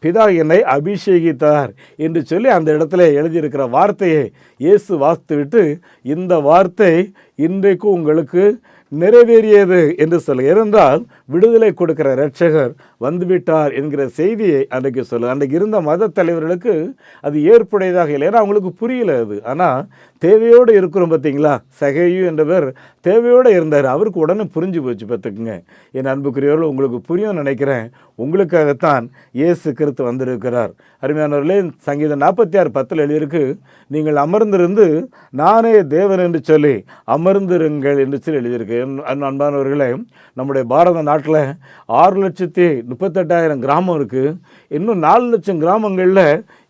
பிதா என்னை அபிஷேகித்தார் என்று சொல்லி அந்த இடத்துல எழுதியிருக்கிற வார்த்தையை இயேசு வாசித்துவிட்டு, இந்த வார்த்தை இன்றைக்கு உங்களுக்கு நிறைவேறியது என்று சொல்ல, இருந்தால் விடுதலை கொடுக்கிற இரட்சகர் வந்துவிட்டார் என்கிற செய்தியை அன்றைக்கு சொல்ல. அன்றைக்கு இருந்த மத தலைவர்களுக்கு அது ஏற்புடையதாக இல்லை, ஏன்னா அவங்களுக்கு புரியல அது. ஆனால் தேவையோடு இருக்கிறோம் பார்த்தீங்களா, சகையு என்றவர் தேவையோடு இருந்தார், அவருக்கு உடனே புரிஞ்சு போச்சு. பார்த்துக்குங்க என் அன்புக்குரியவர்கள், உங்களுக்கு புரியும் நினைக்கிறேன். உங்களுக்காகத்தான் இயேசு கிறிஸ்து வந்திருக்கிறார். அருமையானவர்களே, சங்கீதம் 46:10 எழுதியிருக்கு, நீங்கள் அமர்ந்திருந்து நானே தேவன் என்று சொல்லி அமர்ந்திருங்கள் என்று சொல்லி எழுதியிருக்கு. அன்பானவர்களே, நம்முடைய பாரத நாட்டில் 6,38,000 கிராமம் இருக்குது. இன்னும் 4 லட்சம் கிராமங்களில்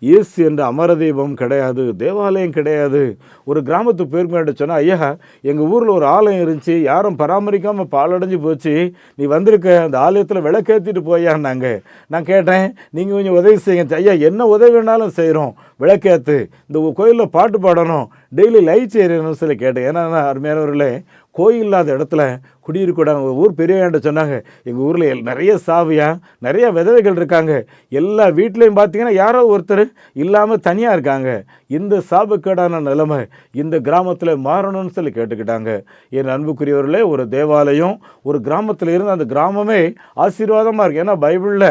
இயேசு என்ற அமரதீபம் கிடையாது, தேவாலயம் கிடையாது. ஒரு கிராமத்துக்கு போயிருக்க சொன்னால், ஐயா எங்கள் ஊரில் ஒரு ஆலயம் இருந்துச்சு, யாரும் பராமரிக்காமல் பாலடைஞ்சு போச்சு, நீ வந்திருக்க அந்த ஆலயத்தில் விளக்கேற்றிட்டு போயான்னாங்க. நான் கேட்டேன், நீங்கள் கொஞ்சம் உதவி செய்யுங்க. ஐயா என்ன உதவி வேணாலும் செய்கிறோம், விளக்கேற்று, இந்த கோயிலில் பாட்டு பாடணும், டெய்லி லைட் செய்யணும்னு சொல்லி கேட்டேன். ஏன்னா அருமையானவர்களே, கோயில் இல்லாத இடத்துல குடியிருக்கூடாங்க. ஊர் பெரியவன்ட்ட சொன்னாங்க, எங்கள் ஊரில் நிறைய சாவியா, நிறைய விதவைகள் இருக்காங்க, எல்லா வீட்லேயும் பார்த்தீங்கன்னா யாரோ ஒருத்தர் இல்லாமல் தனியாக இருக்காங்க. இந்த சாபக்கேடான நிலைமை இந்த கிராமத்தில் மாறணும்னு சொல்லி கேட்டுக்கிட்டாங்க. என் அன்புக்குரியவர்களே, ஒரு தேவாலயம் ஒரு கிராமத்தில் இருந்து அந்த கிராமமே ஆசீர்வாதமாக இருக்குது. ஏன்னா பைபிளில்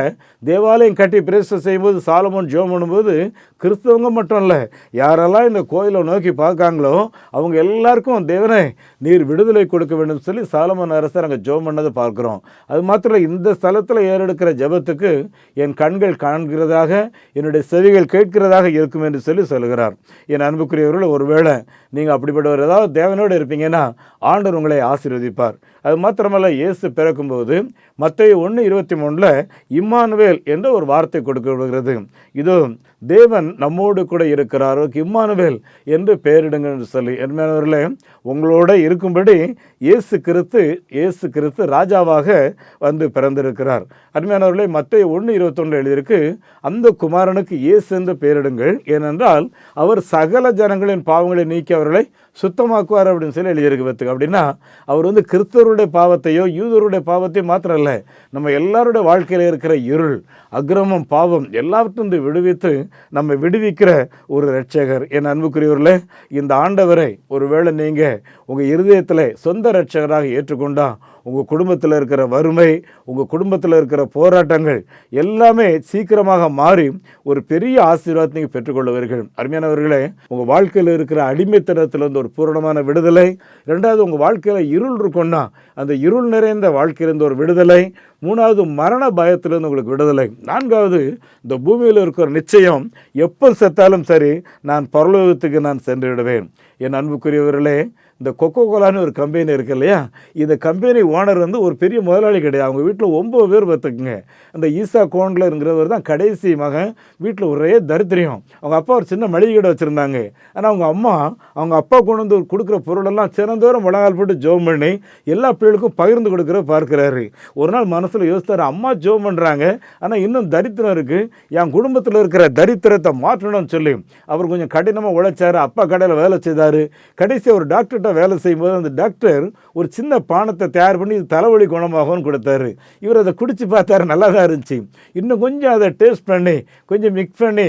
தேவாலயம் கட்டி பிரதிஷ்டை செய்யும்போது சாலமோன் ஜெபம் பண்ணும்போது கிறிஸ்தவங்க மட்டும் இல்லை, யாரெல்லாம் இந்த கோயிலை நோக்கி பார்க்காங்களோ அவங்க எல்லாருக்கும் தேவனே நீர் விடுதலை கொடுக்க வேண்டும் சொல்லி சாலமோன் அரசர் அங்கே ஜெபம் பண்ணதை பார்க்குறோம். அது மாத்திரம் இந்த ஸ்தலத்தில் ஏறெடுக்கிற ஜெபத்துக்கு என் கண்கள் காண்கிறதாக, என்னுடைய செவிகள் கேட்கிறதாக இருக்கும் என்று சொல்லி சொல்கிறார். என் அன்புக்குரியவர்கள், ஒருவேளை நீங்கள் அப்படிப்பட்ட ஏதாவது தேவனோடு இருப்பீங்கன்னா ஆண்டவர் உங்களை ஆசீர்வதிப்பார். அது மாத்திரமல்ல, இயேசு பிறக்கும்போது மத்தேயு 1:23 இம்மானுவேல் என்ற ஒரு வார்த்தை கொடுக்கப்படுகிறது. இதோ தேவன் நம்மோடு கூட இருக்கிறார், இம்மானுவேல் என்று பெயரிடுங்கள் என்று சொல்லி. அருமையானவர்களே, உங்களோட இருக்கும்படி இயேசு கிறிஸ்து ராஜாவாக வந்து பிறந்திருக்கிறார். அருமையானவர்களே, மத்தேயு 1:21 எழுதியிருக்கு, அந்த குமாரனுக்கு இயேசு என்று பெயரிடுங்கள், ஏனென்றால் அவர் சகல ஜனங்களின் பாவங்களை நீக்கி அவர்களை சுத்தமாக்குவார் அப்படின்னு சொல்லி எழுதியிருக்கு. அப்படின்னா அவர் வந்து கிறிஸ்தவருடைய பாவத்தையோ யூதருடைய பாவத்தையோ மாத்திரம் இல்லை, நம்ம எல்லாருடைய வாழ்க்கையில் இருக்கிற இருள், அக்கிரமம், பாவம் எல்லாவற்றும் விடுவித்து நம்மை விடுவிக்கிற ஒரு இரட்சகர். என் அன்புக்குரியவர்களே, இந்த ஆண்டவரை ஒருவேளை நீங்கள் உங்கள் இருதயத்தில் சொந்த இரட்சகராக ஏற்றுக்கொண்டா உங்கள் குடும்பத்தில் இருக்கிற வறுமை, உங்கள் குடும்பத்தில் இருக்கிற போராட்டங்கள் எல்லாமே சீக்கிரமாக மாறி ஒரு பெரிய ஆசீர்வாதத்தை நீங்கள் பெற்றுக்கொள்ளுவீர்கள். அருமையானவர்களே, உங்கள் வாழ்க்கையில் இருக்கிற அடிமைத்தனத்திலிருந்து ஒரு பூரணமான விடுதலை. 2வது, உங்கள் வாழ்க்கையில் இருள் இருக்குன்னா அந்த இருள் நிறைந்த வாழ்க்கையிலிருந்து ஒரு விடுதலை. 3வது, மரண பயத்திலிருந்து உங்களுக்கு விடுதலை. 4வது, இந்த பூமியில் இருக்கிற நிச்சயம், எப்போ செத்தாலும் சரி நான் பரலோகத்துக்கு நான் சென்று விடுவேன். என் அன்புக்குரியவர்களே, இந்த கொக்கோ கோலான்னு ஒரு கம்பெனி இருக்கு இல்லையா, இந்த கம்பெனி ஓனர் வந்து ஒரு பெரிய முதலாளி கிடையாது. அவங்க வீட்டில் 9 பேர் பார்த்துக்குங்க. அந்த ஈசா கோண்ட்லருங்கிறவர் தான் கடைசி மகன். வீட்டில் ஒரே தரித்திரியம். அவங்க அப்பா ஒரு சின்ன மளிகை கடை வச்சுருந்தாங்க. ஆனால் அவங்க அம்மா அவங்க அப்பா கொண்டு வந்து கொடுக்குற பொருளெல்லாம் சிறந்தோறும் முழங்கால் போட்டு ஜோம் பண்ணி எல்லா பிள்ளைகளுக்கும் பகிர்ந்து கொடுக்குற பார்க்குறாரு. ஒரு நாள் மனசில் யோசித்தார், அம்மா ஜோம் பண்ணுறாங்க, ஆனால் இன்னும் தரித்திரம் இருக்குது, என் குடும்பத்தில் இருக்கிற தரித்திரத்தை மாற்றணும்னு சொல்லி அவர் கொஞ்சம் கடினமாக உழைச்சார். அப்பா கடையில் வேலை செய்தார். கடைசி ஒரு டாக்டர்கிட்ட வேலை செய்யும்போது அந்த டாக்டர் ஒரு சின்ன பானத்தை தயார் பண்ணி இது தலைவலி குணமாகும்னு கொடுத்தாரு. இவர் அதை குடிச்சு பார்த்தாரு, நல்லா தான் இருந்துச்சு. இன்னும் கொஞ்சம் அதை டேஸ்ட் பண்ணி கொஞ்சம் மிக்ஸ் பண்ணி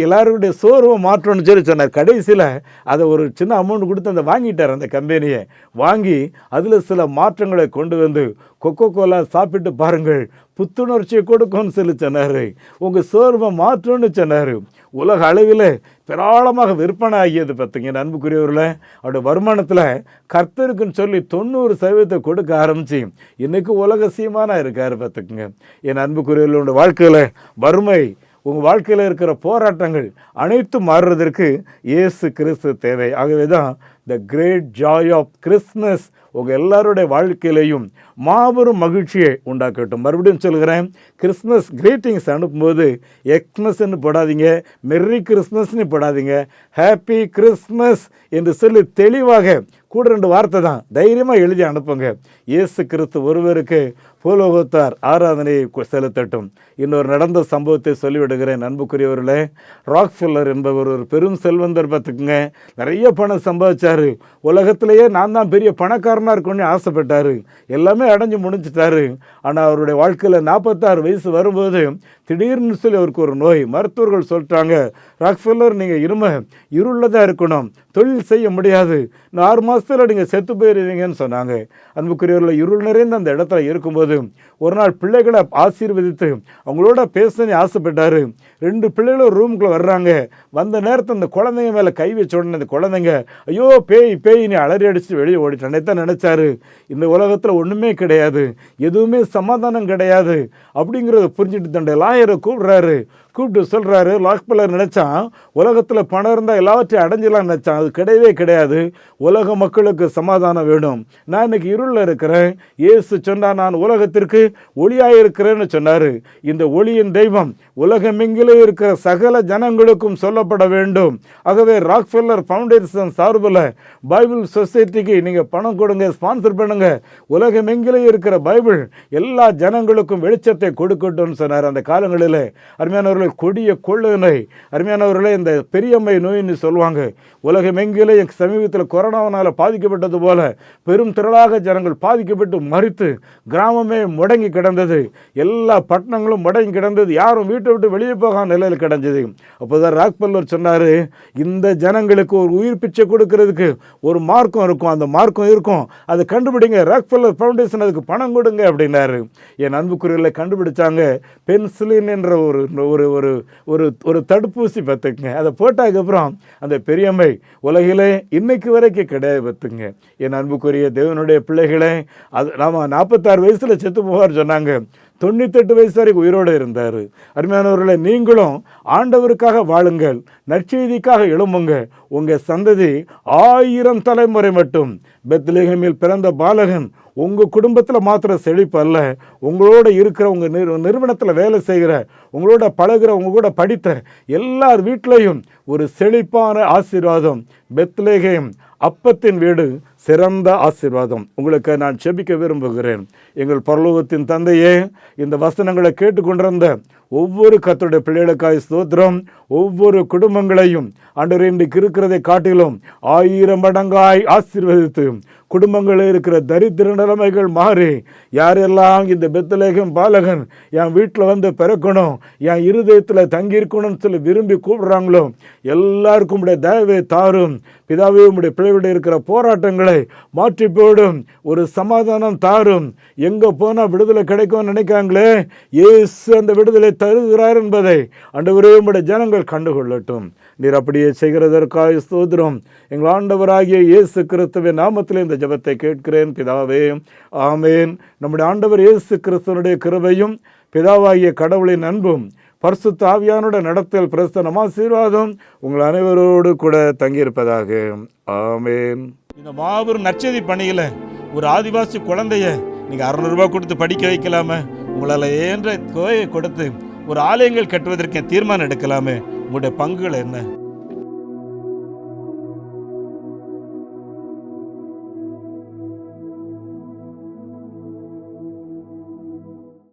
எல்லாருடைய சோர்வை மாற்றணும்னு சொல்லி சொன்னார். கடைசியில் அதை ஒரு சின்ன அமௌண்ட் கொடுத்து அதை வாங்கிட்டார். அந்த கம்பெனியை வாங்கி அதில் சில மாற்றங்களை கொண்டு வந்து கொக்கோ கோலா சாப்பிட்டு பாருங்கள், புத்துணர்ச்சியை கொடுக்கும்னு சொல்லி சொன்னார். உங்கள் சோர்வை மாற்றணும்னு சொன்னார். உலக அளவில் பிராளமாக விற்பனை ஆகியது பார்த்திங்க அன்புக்குரியவர்களே. அவருடைய வருமானத்தில் கர்த்தருக்குன்னு சொல்லி 90% கொடுக்க ஆரம்பிச்சு இன்றைக்கு உலக சீமானா இருக்கார் பார்த்துக்குங்க. என் அன்புக்குரியவர்களுடைய வாழ்க்கையில் வறுமை, உங்கள் வாழ்க்கையில் இருக்கிற போராட்டங்கள் அனைத்தும் மாறுறதற்கு இயேசு கிறிஸ்து தேவை. ஆகவே தான் the great joy of Christmas உங்கள் எல்லாருடைய வாழ்க்கையிலையும் மாபெரும் மகிழ்ச்சியை உண்டாக்கட்டும். மறுபடியும் சொல்கிறேன், கிறிஸ்மஸ் கிரீட்டிங்ஸ் அனுப்பும்போது எக்ஸ்மஸ்ன்னு போடாதீங்க, மெர்ரி கிறிஸ்மஸ்ன்னு போடாதீங்க, ஹாப்பி கிறிஸ்மஸ் என்று சொல்லி தெளிவாக கூட 2 வார்த்தை தான் தைரியமாக எழுதி அனுப்புங்க. இயேசு கிறிஸ்து ஒருவருக்கு பூலோகத்தார் ஆராதனையை செலுத்தட்டும். இன்னொரு நடந்த சம்பவத்தை சொல்லிவிடுகிறேன் அன்புக்குரியவர்களே. ராக்ஃபெல்லர் என்பவர் ஒரு பெரும் செல்வந்தர் பார்த்துக்குங்க. நிறைய பணம் சம்பாதிச்சார். உலகத்திலேயே நான் தான் பெரிய பணக்காரனாக இருக்கணும்னு ஆசைப்பட்டார். எல்லாமே அடைஞ்சு முடிஞ்சிட்டாரு. ஆனால் அவருடைய வாழ்க்கையில் 46 வயசு வரும்போது திடீர்னு சொல்லி அவருக்கு ஒரு நோய். மருத்துவர்கள் சொல்லிட்டாங்க, ராக்ஃபெல்லர் நீங்கள் இருளில் தான் இருக்கணும், தொழில் செய்ய முடியாது, இன்னும் 6 மாதத்தில் நீங்கள் செத்து போயிருவீங்கன்னு சொன்னாங்க. அன்புக்குரியவர்கள் இருள் நிறைந்த அந்த இடத்துல இருக்கும்போது ஒரு நாள் பிள்ளைகளை ஆசீர்வதித்து அவங்களோட பேசணும்னு ஆசைப்பட்டார். 2 பிள்ளைகளும் ரூமுக்குள்ளே வர்றாங்க. வந்த நேரத்தில் அந்த குழந்தைங்க மேலே கை வச்ச உடனே அந்த குழந்தைங்க ஐயோ பேய் பேய்னு அலறி அடிச்சுட்டு வெளியே ஓடிட்டானே தான் நினச்சாரு. இந்த உலகத்தில் ஒன்றுமே கிடையாது, எதுவுமே சமாதானம் கிடையாது அப்படிங்கிறத புரிஞ்சுட்டு தண்டை லாயரை கூப்பிட்டு சொல்கிறாரு, ராக்ஃபெல்லர் நினச்சான் உலகத்தில் பணம் இருந்தால் எல்லாவற்றையும் அடைஞ்சலாம் நினச்சான். அது கிடையவே கிடையாது. உலக மக்களுக்கு சமாதானம் வேணும். நான் இன்னைக்கு இருளில் இருக்கிறேன். இயேசு சொன்னார், நான் உலகத்திற்கு ஒளியாக இருக்கிறேன்னு சொன்னார். இந்த ஒளியின் தெய்வம் உலகமெங்கிலே இருக்கிற சகல ஜனங்களுக்கும் சொல்லப்பட வேண்டும். ஆகவே ராக்ஃபெல்லர் ஃபவுண்டேஷன் சார்பில் பைபிள் சொசைட்டிக்கு நீங்கள் பணம் கொடுங்க, ஸ்பான்சர் பண்ணுங்க. உலகமெங்கிலே இருக்கிற பைபிள் எல்லா ஜனங்களுக்கும் வெளிச்சத்தை கொடுக்கட்டும்னு சொன்னார். அந்த காலங்களில் அருமையானவர்கள் கொடிய கொள்ளை நோய், அருமையானவர்களே இந்த பெரியம்மை நோயின்னு சொல்லுவாங்க. உலகமெங்கிலே சமீபத்தில் கொரோனாவினால் பாதிக்கப்பட்டது போல பெரும் திரளாக ஜனங்கள் பாதிக்கப்பட்டு மரித்து கிராமமே முடங்கி கிடந்தது. எல்லா பட்டணங்களும் முடங்கி கிடந்தது. யாரும் வீட்டை விட்டு வெளியே போகாத நிலையில் கிடந்தது. அப்போதான் ராக்ஃபெல்லர் சொன்னார், இந்த ஜனங்களுக்கு ஒரு உயிர் பிச்சை கொடுக்கறதுக்கு ஒரு மார்க்கம் இருக்கும், அந்த மார்க்கம் இருக்கும், அதை கண்டுபிடிங்க, ராக்ஃபெல்லர் ஃபவுண்டேஷன் அதுக்கு பணம் கொடுங்க அப்படின்னாரு. என் அன்புக்குரியலை கண்டுபிடிச்சாங்க. பென்சிலின் என்ற ஒரு ஒரு ஒரு ஒரு தடுப்பூசி பார்த்துக்குங்க. அதை போட்டதுக்கப்புறம் அந்த பெரியம்மை உலகிலே இன்னைக்கு வரைக்கும் கிடையாது பார்த்துங்க. என் அன்புக்குரிய தேவனுடைய பிள்ளைகளே, அது நாம் 46 வயசில் செத்து போவார் சொன்னாங்க. 98 வயசு வரைக்கும் உயிரோடு இருந்தார். அருமையானவர்களை, நீங்களும் ஆண்டவருக்காக வாழுங்கள், நற்செய்திக்காக எழும்புங்க. உங்கள் சந்ததி 1000 தலைமுறை மட்டும் பெத்லெகேமில் பிறந்த பாலகன் உங்கள் குடும்பத்தில் மாத்திர செழிப்பு அல்ல, உங்களோட இருக்கிற உங்கள் நிறுவனத்தில் வேலை செய்கிற, உங்களோட பழகிற, உங்கள் கூட படித்த எல்லார் வீட்டிலையும் ஒரு செழிப்பான ஆசீர்வாதம். பெத்லெகேம் அப்பத்தின் வீடு சிறந்த ஆசீர்வாதம். உங்களுக்கு நான் செபிக்க விரும்புகிறேன். எங்கள் பரலோகத்தின் தந்தையே, இந்த வசனங்களை கேட்டுக்கொண்டிருந்த ஒவ்வொரு கர்த்தருடைய பிள்ளைகளுக்காய் ஸ்தோத்திரம். ஒவ்வொரு குடும்பங்களையும் ஆண்டவரே இன்றைக்கு இருக்கிறதை காட்டிலும் 1000 மடங்காய் ஆசீர்வதித்து குடும்பங்களில் இருக்கிற தரித்திர நிலைமைகள் மாறி யாரெல்லாம் இந்த பெத்லெகேம் பாலகன் என் வீட்டில் வந்து பிறக்கணும், என் இருதயத்தில் தங்கியிருக்கணும்னு சொல்லி விரும்பி கூப்பிடுறாங்களோ எல்லாருக்கும் உடைய தயவை தாரும். பிதாவே, உடைய பிள்ளைகளுடைய இருக்கிற போராட்டங்களை மாற்றி போடும், ஒரு சமாதானம் தாரும். எங்கே போனால் விடுதலை கிடைக்கும்னு நினைக்காங்களே, இயேசு அந்த விடுதலை தருகிறார் என்பதை ஆண்டவரே உம்முடைய ஜனங்கள் கண்டுகொள்ளட்டும். நீர் அப்படியே செய்கிறதற்காக ஸ்தோத்திரம். எங்கள் ஆண்டவராகிய இயேசு கிறிஸ்துவின் நாமத்தில் இந்த ஜெபத்தை கேட்கிறேன் பிதாவே, ஆமேன். நம்முடைய ஆண்டவர் இயேசு கிறிஸ்துவனுடைய கிருபையும் பிதாவாகிய கடவுளின் அன்பும் பரிசுத்த ஆவியானுடைய நடத்தல் பிரஸ்தன ஆசீர்வாதம் உங்கள் அனைவரோடு கூட தங்கியிருப்பதாக. ஆமேன். இந்த மாபெரும் நற்செய்தி பணியில் ஒரு ஆதிவாசி குழந்தைய நீங்கள் 600 ரூபாய் கொடுத்து படிக்க வைக்கலாமே, உங்களால் ஏன்ற தொகையை கொடுத்து ஒரு ஆலயங்கள் கட்டுவதற்கு தீர்மானம் எடுக்கலாமே, உங்களுடைய பங்குகள் என்ன?